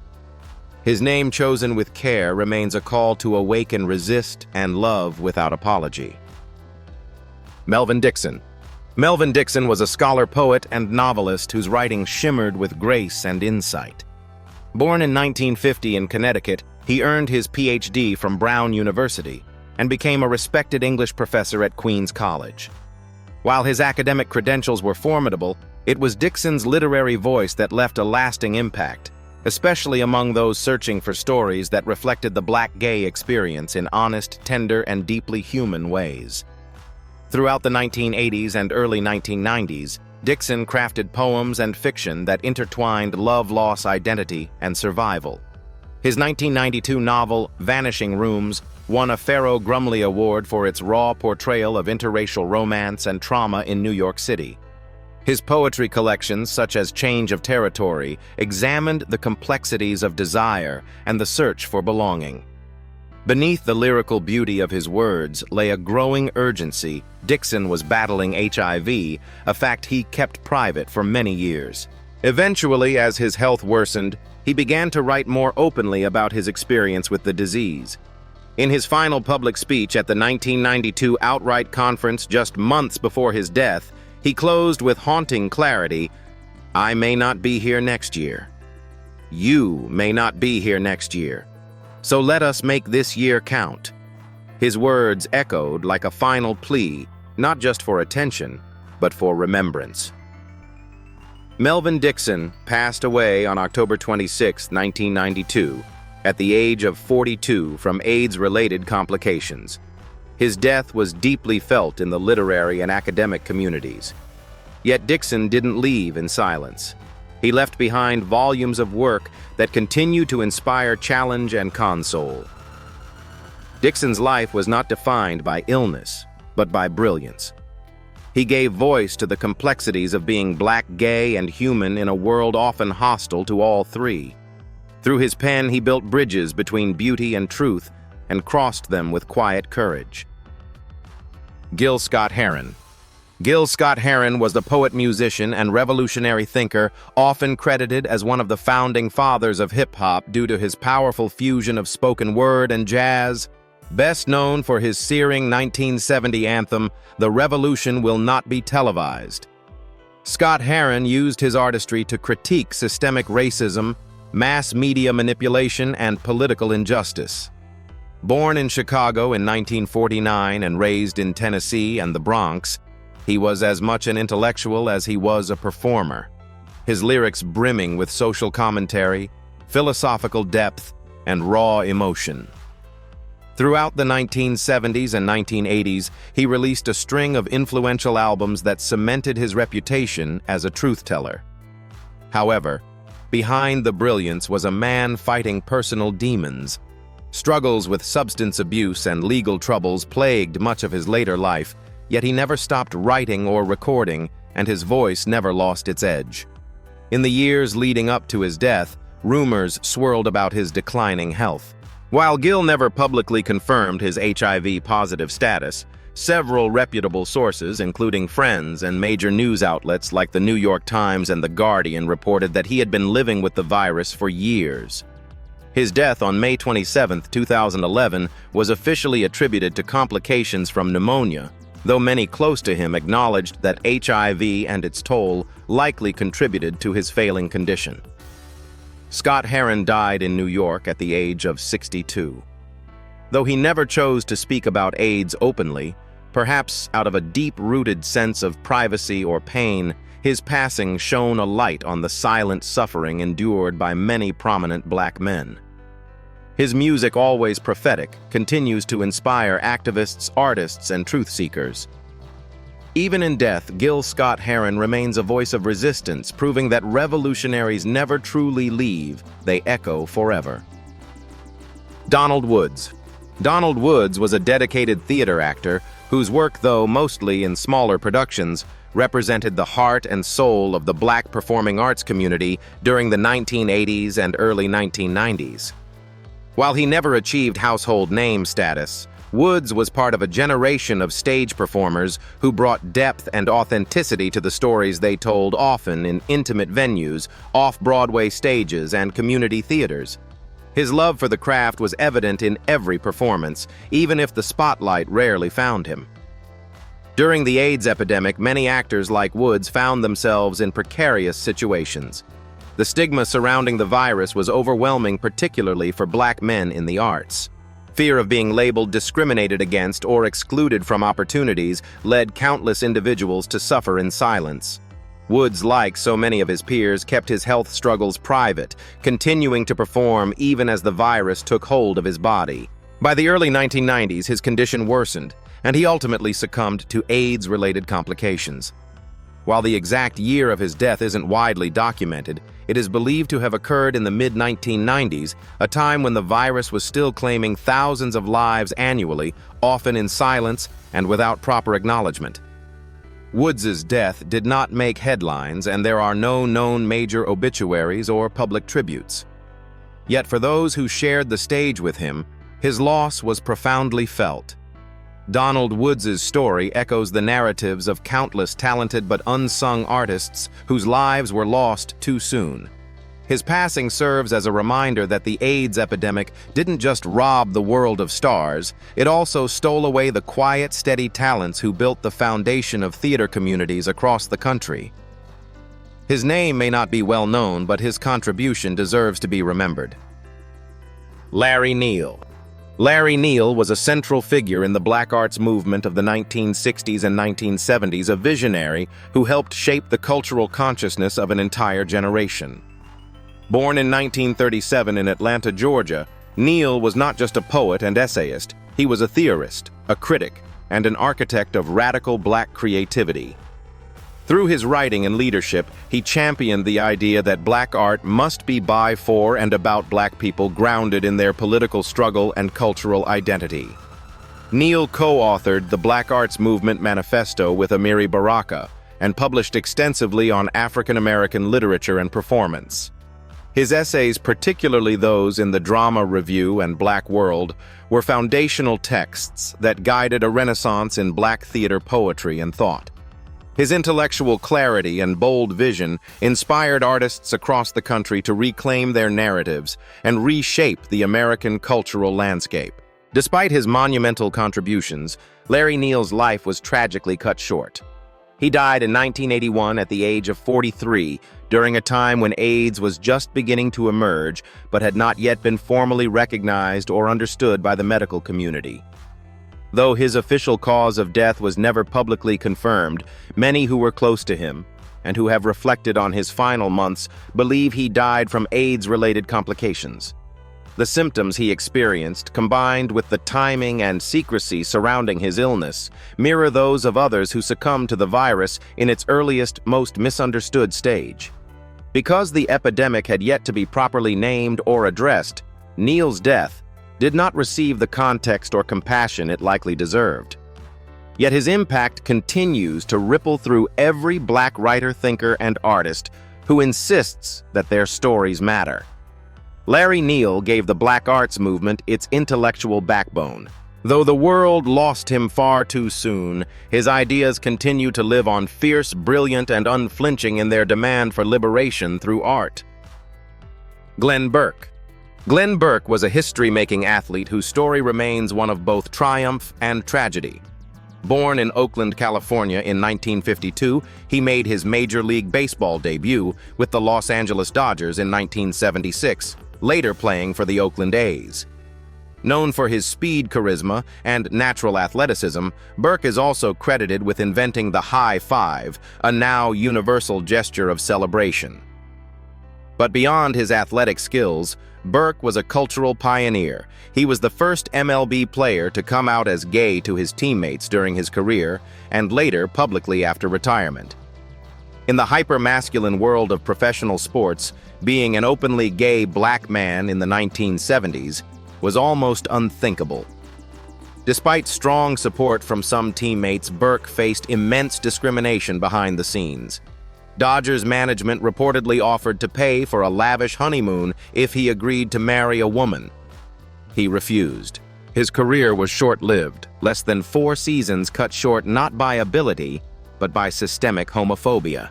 His name, chosen with care, remains a call to awaken, resist, and love without apology. Melvin Dixon. Melvin Dixon was a scholar, poet, and novelist whose writing shimmered with grace and insight. Born in 1950 in Connecticut, he earned his PhD from Brown University and became a respected English professor at Queens College. While his academic credentials were formidable, it was Dixon's literary voice that left a lasting impact, especially among those searching for stories that reflected the Black gay experience in honest, tender, and deeply human ways. Throughout the 1980s and early 1990s, Dixon crafted poems and fiction that intertwined love, loss, identity, and survival. His 1992 novel, Vanishing Rooms, won a Farrow Grumley Award for its raw portrayal of interracial romance and trauma in New York City. His poetry collections, such as Change of Territory, examined the complexities of desire and the search for belonging. Beneath the lyrical beauty of his words lay a growing urgency. Dixon was battling HIV, a fact he kept private for many years. Eventually, as his health worsened, he began to write more openly about his experience with the disease. In his final public speech at the 1992 Outright Conference just months before his death, he closed with haunting clarity, "I may not be here next year. You may not be here next year. So let us make this year count." His words echoed like a final plea, not just for attention, but for remembrance. Melvin Dixon passed away on October 26, 1992, at the age of 42 from AIDS-related complications. His death was deeply felt in the literary and academic communities. Yet Dixon didn't leave in silence. He left behind volumes of work that continue to inspire challenge and console. Dixon's life was not defined by illness, but by brilliance. He gave voice to the complexities of being black, gay, and human in a world often hostile to all three. Through his pen, he built bridges between beauty and truth and crossed them with quiet courage. Gil Scott-Heron. Gil Scott-Heron was the poet, musician, and revolutionary thinker, often credited as one of the founding fathers of hip-hop due to his powerful fusion of spoken word and jazz. Best known for his searing 1970 anthem, "The Revolution Will Not Be Televised." Scott-Heron used his artistry to critique systemic racism, mass media manipulation, and political injustice. Born in Chicago in 1949 and raised in Tennessee and the Bronx, he was as much an intellectual as he was a performer, his lyrics brimming with social commentary, philosophical depth, and raw emotion. Throughout the 1970s and 1980s, he released a string of influential albums that cemented his reputation as a truth-teller. However, behind the brilliance was a man fighting personal demons. Struggles with substance abuse and legal troubles plagued much of his later life, yet he never stopped writing or recording, and his voice never lost its edge. In the years leading up to his death, rumors swirled about his declining health. While Gil never publicly confirmed his HIV-positive status, several reputable sources, including friends and major news outlets like the New York Times and The Guardian, reported that he had been living with the virus for years. His death on May 27, 2011, was officially attributed to complications from pneumonia, though many close to him acknowledged that HIV and its toll likely contributed to his failing condition. Scott-Heron died in New York at the age of 62. Though he never chose to speak about AIDS openly, perhaps out of a deep-rooted sense of privacy or pain, his passing shone a light on the silent suffering endured by many prominent black men. His music, always prophetic, continues to inspire activists, artists, and truth-seekers. Even in death, Gil Scott-Heron remains a voice of resistance, proving that revolutionaries never truly leave, they echo forever. Donald Woods. Donald Woods was a dedicated theater actor whose work, though mostly in smaller productions, represented the heart and soul of the black performing arts community during the 1980s and early 1990s. While he never achieved household name status, Woods was part of a generation of stage performers who brought depth and authenticity to the stories they told, often in intimate venues, off-Broadway stages, and community theaters. His love for the craft was evident in every performance, even if the spotlight rarely found him. During the AIDS epidemic, many actors like Woods found themselves in precarious situations. The stigma surrounding the virus was overwhelming, particularly for black men in the arts. Fear of being labeled, discriminated against, or excluded from opportunities led countless individuals to suffer in silence. Woods, like so many of his peers, kept his health struggles private, continuing to perform even as the virus took hold of his body. By the early 1990s, his condition worsened, and he ultimately succumbed to AIDS-related complications. While the exact year of his death isn't widely documented, it is believed to have occurred in the mid-1990s, a time when the virus was still claiming thousands of lives annually, often in silence and without proper acknowledgement. Woods's death did not make headlines, and there are no known major obituaries or public tributes. Yet for those who shared the stage with him, his loss was profoundly felt. Donald Woods's story echoes the narratives of countless talented but unsung artists whose lives were lost too soon. His passing serves as a reminder that the AIDS epidemic didn't just rob the world of stars, it also stole away the quiet, steady talents who built the foundation of theater communities across the country. His name may not be well known, but his contribution deserves to be remembered. Larry Neal. Larry Neal was a central figure in the black arts movement of the 1960s and 1970s, a visionary who helped shape the cultural consciousness of an entire generation. Born in 1937 in Atlanta, Georgia, Neal was not just a poet and essayist, he was a theorist, a critic, and an architect of radical black creativity. Through his writing and leadership, he championed the idea that black art must be by, for, and about black people, grounded in their political struggle and cultural identity. Neil co-authored the Black Arts Movement Manifesto with Amiri Baraka and published extensively on African American literature and performance. His essays, particularly those in the Drama Review and Black World, were foundational texts that guided a renaissance in black theater poetry and thought. His intellectual clarity and bold vision inspired artists across the country to reclaim their narratives and reshape the American cultural landscape. Despite his monumental contributions, Larry Neal's life was tragically cut short. He died in 1981 at the age of 43, during a time when AIDS was just beginning to emerge but had not yet been formally recognized or understood by the medical community. Though his official cause of death was never publicly confirmed, many who were close to him, and who have reflected on his final months, believe he died from AIDS-related complications. The symptoms he experienced, combined with the timing and secrecy surrounding his illness, mirror those of others who succumbed to the virus in its earliest, most misunderstood stage. Because the epidemic had yet to be properly named or addressed, Neal's death did not receive the context or compassion it likely deserved. Yet his impact continues to ripple through every black writer, thinker, and artist who insists that their stories matter. Larry Neal gave the Black Arts Movement its intellectual backbone. Though the world lost him far too soon, his ideas continue to live on, fierce, brilliant, and unflinching in their demand for liberation through art. Glenn Burke. Glenn Burke was a history-making athlete whose story remains one of both triumph and tragedy. Born in Oakland, California in 1952, he made his Major League Baseball debut with the Los Angeles Dodgers in 1976, later playing for the Oakland A's. Known for his speed, charisma, and natural athleticism, Burke is also credited with inventing the high five, a now universal gesture of celebration. But beyond his athletic skills, Burke was a cultural pioneer. He was the first MLB player to come out as gay to his teammates during his career, and later publicly after retirement. In the hyper-masculine world of professional sports, being an openly gay black man in the 1970s was almost unthinkable. Despite strong support from some teammates, Burke faced immense discrimination behind the scenes. Dodgers management reportedly offered to pay for a lavish honeymoon if he agreed to marry a woman. He refused. His career was short-lived, less than 4 seasons cut short not by ability, but by systemic homophobia.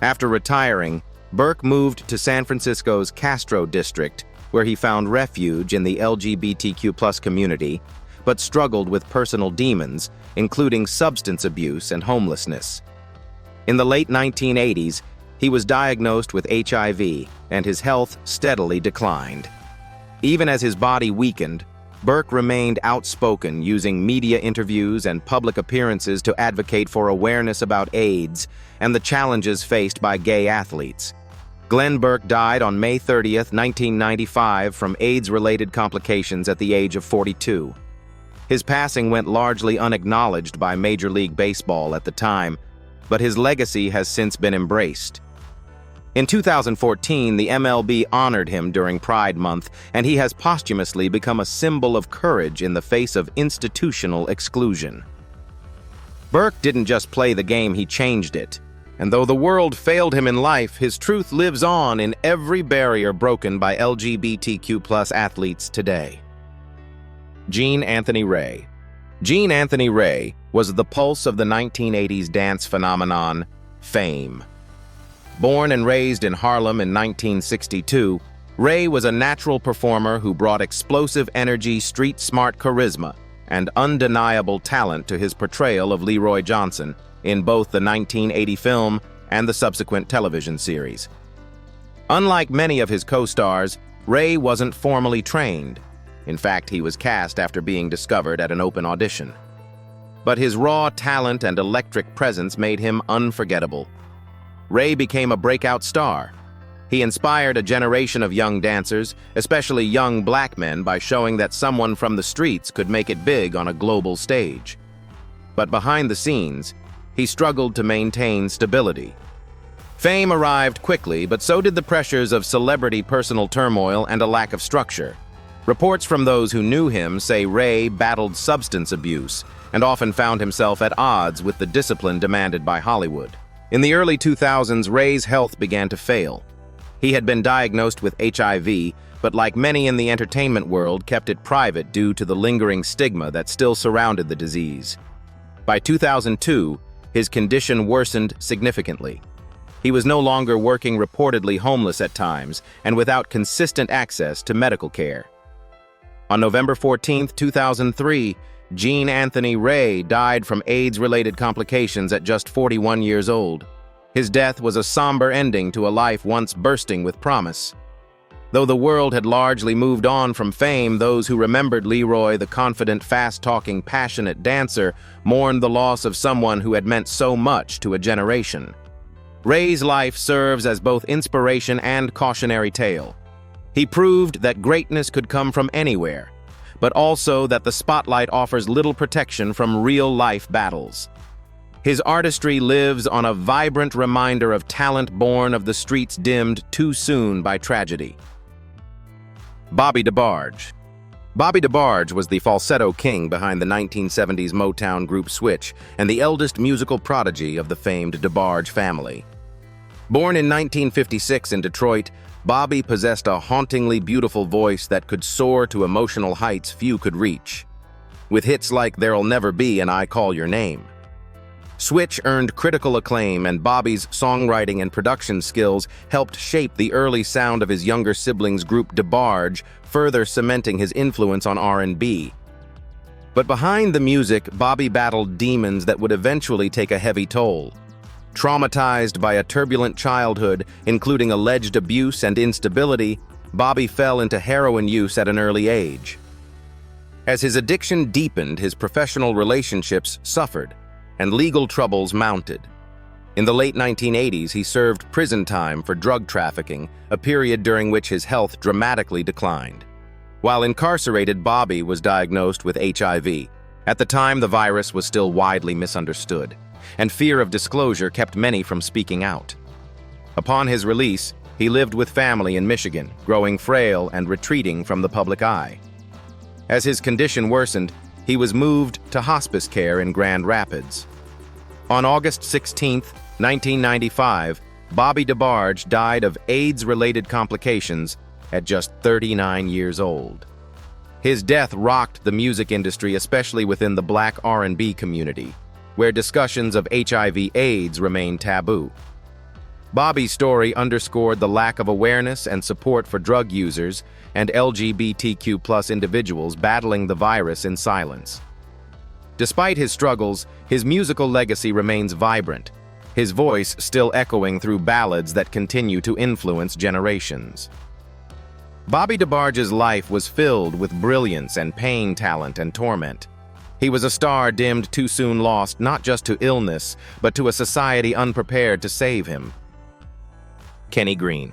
After retiring, Burke moved to San Francisco's Castro district, where he found refuge in the LGBTQ+ community, but struggled with personal demons, including substance abuse and homelessness. In the late 1980s, he was diagnosed with HIV, and his health steadily declined. Even as his body weakened, Burke remained outspoken, using media interviews and public appearances to advocate for awareness about AIDS and the challenges faced by gay athletes. Glenn Burke died on May 30, 1995, from AIDS-related complications at the age of 42. His passing went largely unacknowledged by Major League Baseball at the time, but his legacy has since been embraced. In 2014, the MLB honored him during Pride Month, and he has posthumously become a symbol of courage in the face of institutional exclusion. Burke didn't just play the game, he changed it. And though the world failed him in life, his truth lives on in every barrier broken by LGBTQ+ athletes today. Gene Anthony Ray. Gene Anthony Ray was the pulse of the 1980s dance phenomenon, Fame. Born and raised in Harlem in 1962, Ray was a natural performer who brought explosive energy, street-smart charisma, and undeniable talent to his portrayal of Leroy Johnson in both the 1980 film and the subsequent television series. Unlike many of his co-stars, Ray wasn't formally trained. In fact, he was cast after being discovered at an open audition. But his raw talent and electric presence made him unforgettable. Ray became a breakout star. He inspired a generation of young dancers, especially young black men, by showing that someone from the streets could make it big on a global stage. But behind the scenes, he struggled to maintain stability. Fame arrived quickly, but so did the pressures of celebrity personal turmoil and a lack of structure. Reports from those who knew him say Ray battled substance abuse and often found himself at odds with the discipline demanded by Hollywood. In the early 2000s, Ray's health began to fail. He had been diagnosed with HIV, but like many in the entertainment world, kept it private due to the lingering stigma that still surrounded the disease. By 2002, his condition worsened significantly. He was no longer working, reportedly homeless at times, and without consistent access to medical care. On November 14, 2003, Gene Anthony Ray died from AIDS-related complications at just 41 years old. His death was a somber ending to a life once bursting with promise. Though the world had largely moved on from fame, those who remembered Leroy, the confident, fast-talking, passionate dancer, mourned the loss of someone who had meant so much to a generation. Ray's life serves as both inspiration and cautionary tale. He proved that greatness could come from anywhere, but also that the spotlight offers little protection from real-life battles. His artistry lives on a vibrant reminder of talent born of the streets dimmed too soon by tragedy. Bobby DeBarge. Bobby DeBarge was the falsetto king behind the 1970s Motown group Switch and the eldest musical prodigy of the famed DeBarge family. Born in 1956 in Detroit, Bobby possessed a hauntingly beautiful voice that could soar to emotional heights few could reach, with hits like There'll Never Be and I Call Your Name. Switch earned critical acclaim, and Bobby's songwriting and production skills helped shape the early sound of his younger siblings' group DeBarge, further cementing his influence on R&B. But behind the music, Bobby battled demons that would eventually take a heavy toll. Traumatized by a turbulent childhood, including alleged abuse and instability, Bobby fell into heroin use at an early age. As his addiction deepened, his professional relationships suffered, and legal troubles mounted. In the late 1980s, he served prison time for drug trafficking, a period during which his health dramatically declined. While incarcerated, Bobby was diagnosed with HIV. At the time, the virus was still widely misunderstood, and fear of disclosure kept many from speaking out. Upon his release, he lived with family in Michigan, growing frail and retreating from the public eye. As his condition worsened, he was moved to hospice care in Grand Rapids. On August 16, 1995, Bobby DeBarge died of AIDS-related complications at just 39 years old. His death rocked the music industry, especially within the Black R&B community, where discussions of HIV/AIDS remain taboo. Bobby's story underscored the lack of awareness and support for drug users and LGBTQ+ individuals battling the virus in silence. Despite his struggles, his musical legacy remains vibrant, his voice still echoing through ballads that continue to influence generations. Bobby DeBarge's life was filled with brilliance and pain, talent and torment. He was a star dimmed too soon, lost not just to illness, but to a society unprepared to save him. Kenny Green.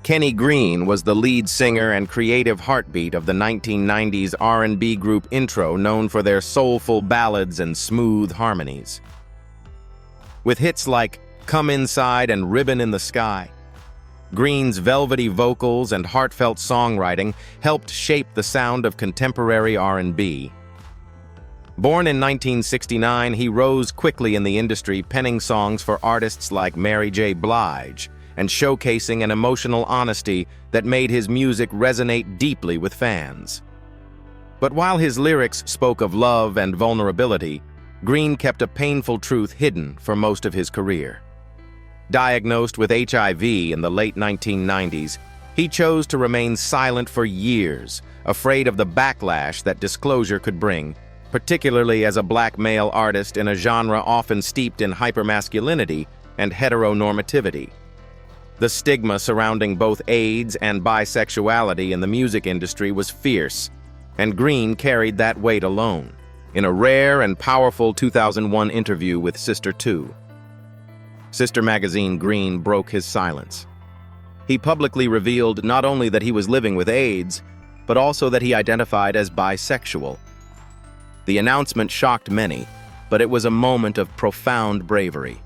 Kenny Green was the lead singer and creative heartbeat of the 1990s R&B group Intro, known for their soulful ballads and smooth harmonies. With hits like Come Inside and Ribbon in the Sky, Green's velvety vocals and heartfelt songwriting helped shape the sound of contemporary R&B. Born in 1969, he rose quickly in the industry, penning songs for artists like Mary J. Blige and showcasing an emotional honesty that made his music resonate deeply with fans. But while his lyrics spoke of love and vulnerability, Green kept a painful truth hidden for most of his career. Diagnosed with HIV in the late 1990s, he chose to remain silent for years, afraid of the backlash that disclosure could bring, particularly as a black male artist in a genre often steeped in hypermasculinity and heteronormativity. The stigma surrounding both AIDS and bisexuality in the music industry was fierce, and Green carried that weight alone. In a rare and powerful 2001 interview with Sister 2, Sister magazine, Green broke his silence. He publicly revealed not only that he was living with AIDS, but also that he identified as bisexual. The announcement shocked many, but it was a moment of profound bravery.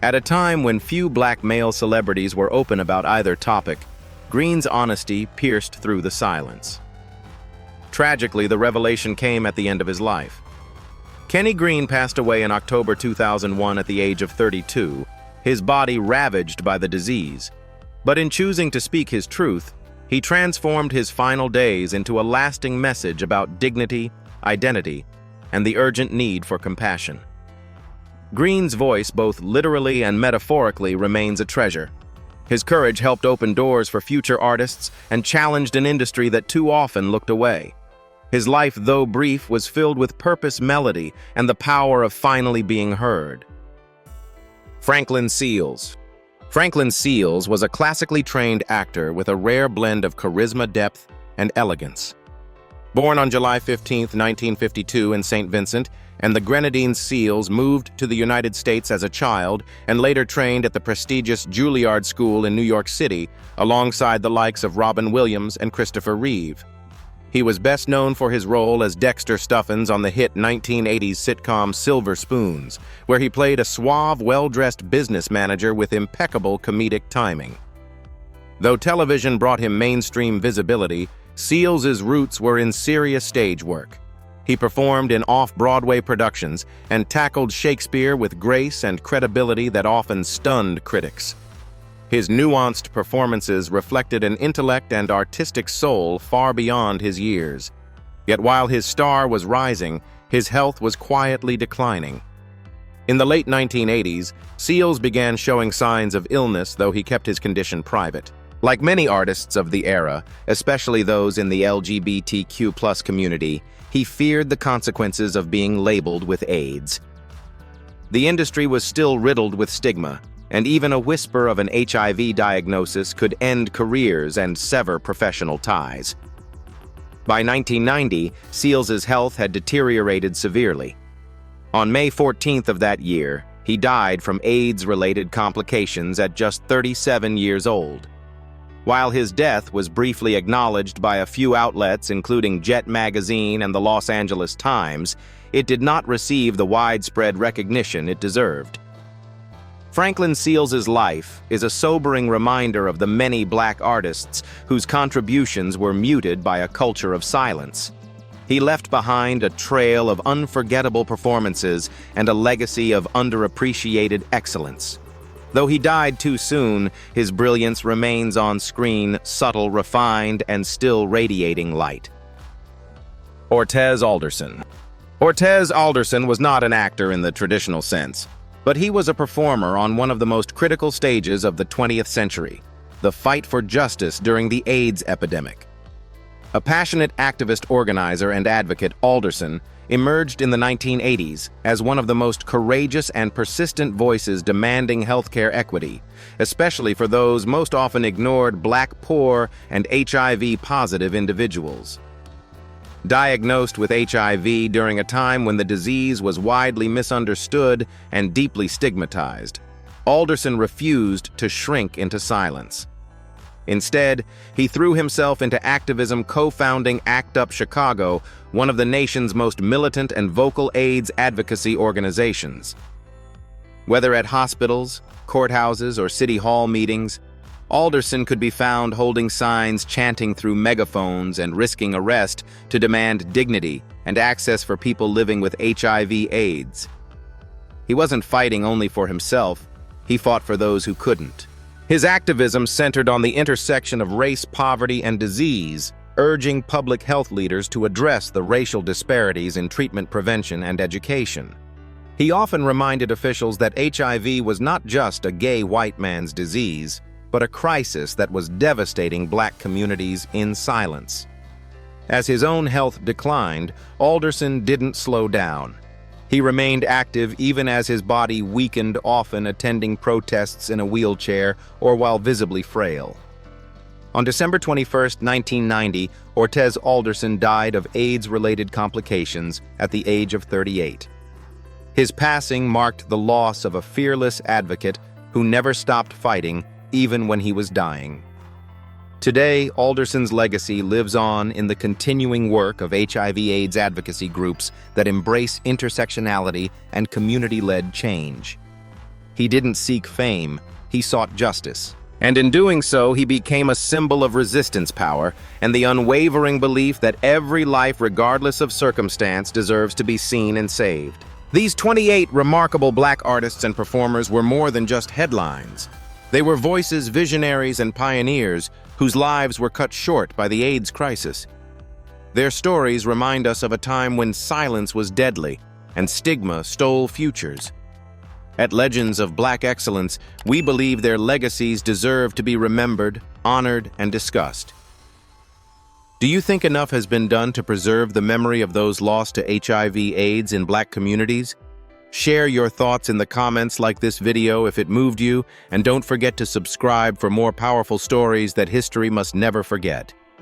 At a time when few black male celebrities were open about either topic, Green's honesty pierced through the silence. Tragically, the revelation came at the end of his life. Kenny Green passed away in October 2001 at the age of 32, his body ravaged by the disease. But in choosing to speak his truth, he transformed his final days into a lasting message about dignity, identity, and the urgent need for compassion. Green's voice, both literally and metaphorically, remains a treasure. His courage helped open doors for future artists and challenged an industry that too often looked away. His life, though brief, was filled with purpose, melody, and the power of finally being heard. Franklin Seals. Franklin Seals was a classically trained actor with a rare blend of charisma, depth, and elegance. Born on July 15, 1952 in St. Vincent, and the Grenadines Seals moved to the United States as a child and later trained at the prestigious Juilliard School in New York City alongside the likes of Robin Williams and Christopher Reeve. He was best known for his role as Dexter Stuffins on the hit 1980s sitcom Silver Spoons, where he played a suave, well-dressed business manager with impeccable comedic timing. Though television brought him mainstream visibility, Seals' roots were in serious stage work. He performed in off-Broadway productions and tackled Shakespeare with grace and credibility that often stunned critics. His nuanced performances reflected an intellect and artistic soul far beyond his years. Yet while his star was rising, his health was quietly declining. In the late 1980s, Seals began showing signs of illness, though he kept his condition private. Like many artists of the era, especially those in the LGBTQ+ community, he feared the consequences of being labeled with AIDS. The industry was still riddled with stigma, and even a whisper of an HIV diagnosis could end careers and sever professional ties. By 1990, Seals' health had deteriorated severely. On May 14th of that year, he died from AIDS-related complications at just 37 years old. While his death was briefly acknowledged by a few outlets, including Jet Magazine and the Los Angeles Times, it did not receive the widespread recognition it deserved. Franklin Seals' life is a sobering reminder of the many black artists whose contributions were muted by a culture of silence. He left behind a trail of unforgettable performances and a legacy of underappreciated excellence. Though he died too soon, his brilliance remains on screen, subtle, refined, and still radiating light. Ortez Alderson. Ortez Alderson was not an actor in the traditional sense, but he was a performer on one of the most critical stages of the 20th century, the fight for justice during the AIDS epidemic. A passionate activist organizer and advocate, Alderson emerged in the 1980s as one of the most courageous and persistent voices demanding healthcare equity, especially for those most often ignored Black, poor, and HIV-positive individuals. Diagnosed with HIV during a time when the disease was widely misunderstood and deeply stigmatized, Alderson refused to shrink into silence. Instead, he threw himself into activism, co-founding ACT UP Chicago, one of the nation's most militant and vocal AIDS advocacy organizations. Whether at hospitals, courthouses, or city hall meetings, Alderson could be found holding signs, chanting through megaphones, and risking arrest to demand dignity and access for people living with HIV/AIDS. He wasn't fighting only for himself, he fought for those who couldn't. His activism centered on the intersection of race, poverty, and disease, urging public health leaders to address the racial disparities in treatment prevention and education. He often reminded officials that HIV was not just a gay white man's disease, but a crisis that was devastating Black communities in silence. As his own health declined, Alderson didn't slow down. He remained active even as his body weakened, often attending protests in a wheelchair or while visibly frail. On December 21, 1990, Ortez Alderson died of AIDS-related complications at the age of 38. His passing marked the loss of a fearless advocate who never stopped fighting even when he was dying. Today, Alderson's legacy lives on in the continuing work of HIV/AIDS advocacy groups that embrace intersectionality and community-led change. He didn't seek fame, he sought justice. And in doing so, he became a symbol of resistance power and the unwavering belief that every life, regardless of circumstance, deserves to be seen and saved. These 28 remarkable Black artists and performers were more than just headlines. They were voices, visionaries, and pioneers whose lives were cut short by the AIDS crisis. Their stories remind us of a time when silence was deadly and stigma stole futures. At Legends of Black Excellence, we believe their legacies deserve to be remembered, honored, and discussed. Do you think enough has been done to preserve the memory of those lost to HIV/AIDS in Black communities? Share your thoughts in the comments, like this video if it moved you, and don't forget to subscribe for more powerful stories that history must never forget.